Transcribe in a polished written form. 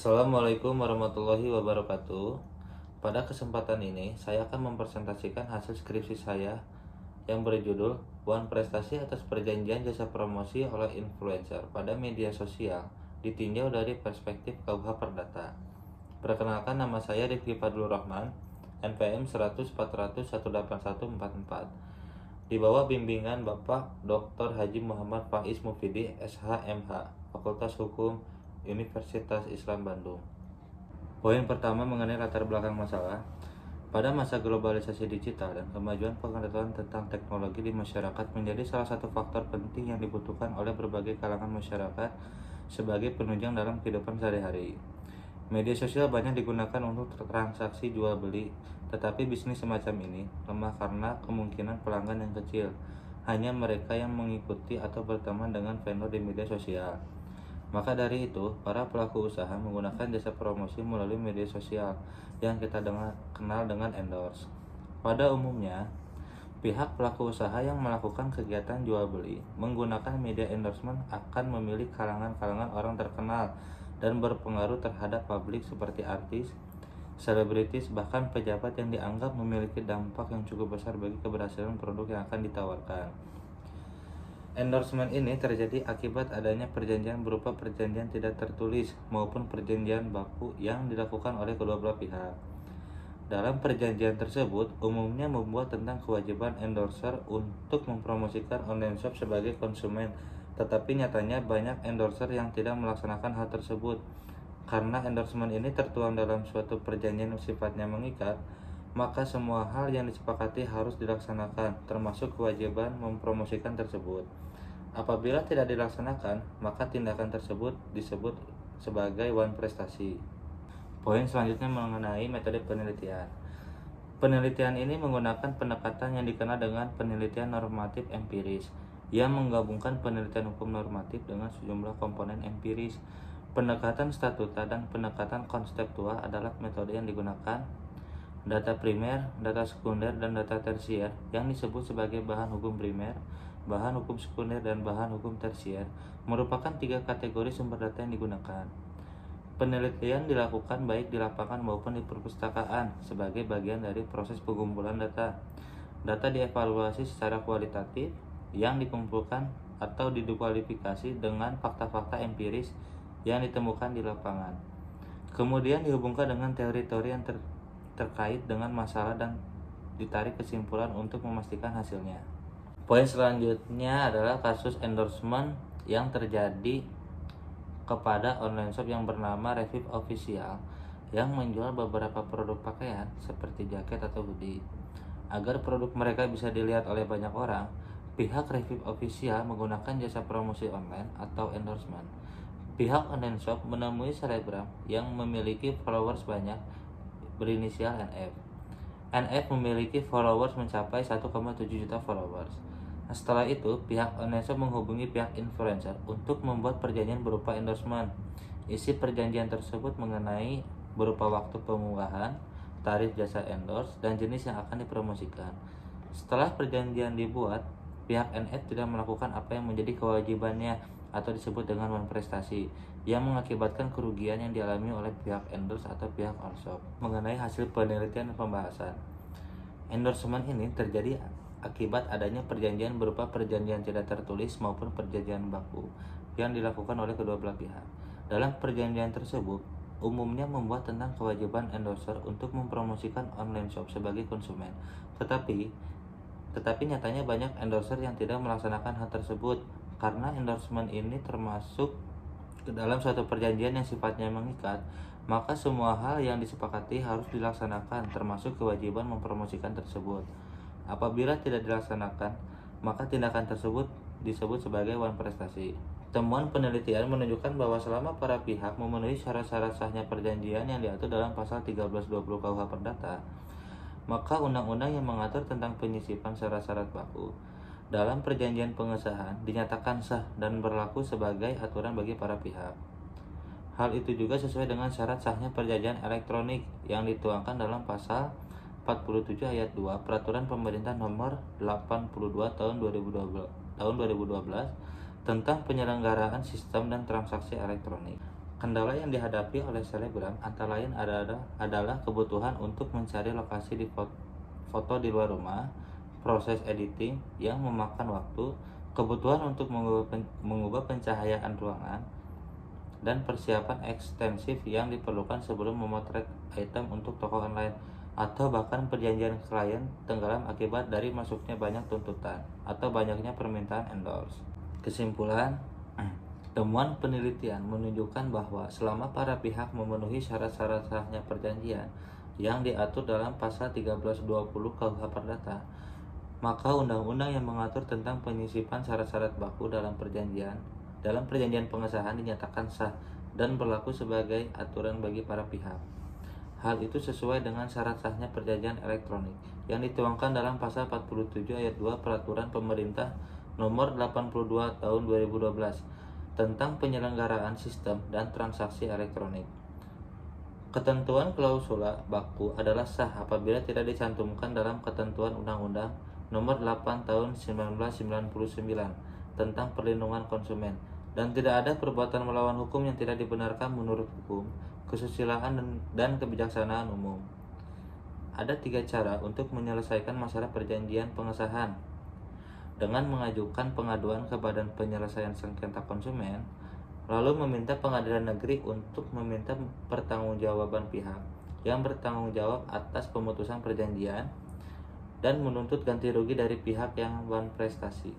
Assalamualaikum warahmatullahi wabarakatuh. Pada kesempatan ini, saya akan mempresentasikan hasil skripsi saya yang berjudul One Prestasi atas Perjanjian Jasa Promosi oleh Influencer pada Media Sosial ditinjau dari perspektif KUH Perdata. Perkenalkan, nama saya Rifki Fadlur Rahman, NPM 10040018144. Di bawah bimbingan Bapak Dr. Haji Muhammad Faiz Mufidi, SH.MH, Fakultas Hukum Universitas Islam Bandung. Poin pertama mengenai latar belakang masalah. Pada masa globalisasi digital dan kemajuan pengetahuan tentang teknologi di masyarakat menjadi salah satu faktor penting yang dibutuhkan oleh berbagai kalangan masyarakat sebagai penunjang dalam kehidupan sehari-hari. Media sosial banyak digunakan untuk transaksi jual beli, tetapi bisnis semacam ini lemah karena kemungkinan pelanggan yang kecil. Hanya mereka yang mengikuti atau berteman dengan vendor di media sosial. Maka dari itu, para pelaku usaha menggunakan jasa promosi melalui media sosial yang kita kenal dengan endorse. Pada umumnya, pihak pelaku usaha yang melakukan kegiatan jual beli menggunakan media endorsement akan memilih kalangan-kalangan orang terkenal dan berpengaruh terhadap publik seperti artis, selebritis, bahkan pejabat yang dianggap memiliki dampak yang cukup besar bagi keberhasilan produk yang akan ditawarkan. Endorsement ini terjadi akibat adanya perjanjian berupa perjanjian tidak tertulis maupun perjanjian baku yang dilakukan oleh kedua belah pihak. Dalam perjanjian tersebut, umumnya membuat tentang kewajiban endorser untuk mempromosikan online shop sebagai konsumen, tetapi nyatanya banyak endorser yang tidak melaksanakan hal tersebut. Karena endorsement ini tertuang dalam suatu perjanjian yang sifatnya mengikat, maka semua hal yang disepakati harus dilaksanakan, termasuk kewajiban mempromosikan tersebut. Apabila tidak dilaksanakan, maka tindakan tersebut disebut sebagai one prestasi. Poin selanjutnya mengenai metode penelitian. Penelitian ini menggunakan pendekatan yang dikenal dengan penelitian normatif empiris, yang menggabungkan penelitian hukum normatif dengan sejumlah komponen empiris. Pendekatan statuta dan pendekatan konseptual adalah metode yang digunakan data primer, data sekunder, dan data tersier yang disebut sebagai bahan hukum primer, bahan hukum sekunder, dan bahan hukum tersier merupakan tiga kategori sumber data yang digunakan. Penelitian dilakukan baik di lapangan maupun di perpustakaan sebagai bagian dari proses pengumpulan data. Data dievaluasi secara kualitatif yang dikumpulkan atau dikualifikasi dengan fakta-fakta empiris yang ditemukan di lapangan. Kemudian dihubungkan dengan teori-teori yang terkait dengan masalah dan ditarik kesimpulan untuk memastikan hasilnya. Poin selanjutnya adalah kasus endorsement yang terjadi kepada online shop yang bernama Revive Official yang menjual beberapa produk pakaian seperti jaket atau hoodie. Agar produk mereka bisa dilihat oleh banyak orang, pihak Revive Official menggunakan jasa promosi online atau endorsement. Pihak online shop menemui selebgram yang memiliki followers banyak berinisial NF. NF memiliki followers mencapai 1,7 juta followers. Setelah itu, pihak online shop menghubungi pihak influencer untuk membuat perjanjian berupa endorsement. Isi perjanjian tersebut mengenai berupa waktu pengunggahan, tarif jasa endorse, dan jenis yang akan dipromosikan. Setelah perjanjian dibuat, pihak NF tidak melakukan apa yang menjadi kewajibannya atau disebut dengan one prestasi, yang mengakibatkan kerugian yang dialami oleh pihak endorse atau pihak on-shop. Mengenai hasil penelitian dan pembahasan, endorsement ini terjadi akibat adanya perjanjian berupa perjanjian tidak tertulis maupun perjanjian baku yang dilakukan oleh kedua belah pihak. Dalam perjanjian tersebut, umumnya membuat tentang kewajiban endorser untuk mempromosikan online shop sebagai konsumen. Tetapi nyatanya banyak endorser yang tidak melaksanakan hal tersebut. Karena endorsement ini termasuk ke dalam suatu perjanjian yang sifatnya mengikat, maka semua hal yang disepakati harus dilaksanakan, termasuk kewajiban mempromosikan tersebut. Apabila tidak dilaksanakan, maka tindakan tersebut disebut sebagai one prestasi. Temuan penelitian menunjukkan bahwa selama para pihak memenuhi syarat-syarat sahnya perjanjian yang diatur dalam pasal 1320 KUH Perdata, maka undang-undang yang mengatur tentang penyisipan syarat-syarat baku dalam perjanjian pengesahan dinyatakan sah dan berlaku sebagai aturan bagi para pihak. Hal itu juga sesuai dengan syarat sahnya perjanjian elektronik yang dituangkan dalam pasal 47 ayat 2 Peraturan Pemerintah Nomor 82 Tahun 2012 tentang penyelenggaraan sistem dan transaksi elektronik. Kendala yang dihadapi oleh selebgram antara lain adalah kebutuhan untuk mencari lokasi di foto di luar rumah, proses editing yang memakan waktu, kebutuhan untuk mengubah pencahayaan ruangan, dan persiapan ekstensif yang diperlukan sebelum memotret item untuk toko online, atau bahkan perjanjian klien tenggelam akibat dari masuknya banyak tuntutan atau banyaknya permintaan endorse. Kesimpulan, temuan penelitian menunjukkan bahwa selama para pihak memenuhi syarat-syarat sahnya perjanjian yang diatur dalam pasal 1320 KUH Perdata, maka undang-undang yang mengatur tentang penyisipan syarat-syarat baku dalam perjanjian pengesahan dinyatakan sah dan berlaku sebagai aturan bagi para pihak. Hal itu sesuai dengan syarat sahnya perjanjian elektronik yang dituangkan dalam pasal 47 ayat 2 Peraturan Pemerintah Nomor 82 Tahun 2012 tentang penyelenggaraan sistem dan transaksi elektronik. Ketentuan klausula baku adalah sah apabila tidak dicantumkan dalam ketentuan Undang-Undang Nomor 8 Tahun 1999 tentang perlindungan konsumen, dan tidak ada perbuatan melawan hukum yang tidak dibenarkan menurut hukum, kesusilaan dan kebijaksanaan umum. Ada 3 cara untuk menyelesaikan masalah perjanjian pengesahan: dengan mengajukan pengaduan ke Badan Penyelesaian Sengketa Konsumen, lalu meminta pengadilan negeri untuk meminta pertanggungjawaban pihak yang bertanggung jawab atas pemutusan perjanjian dan menuntut ganti rugi dari pihak yang berprestasi.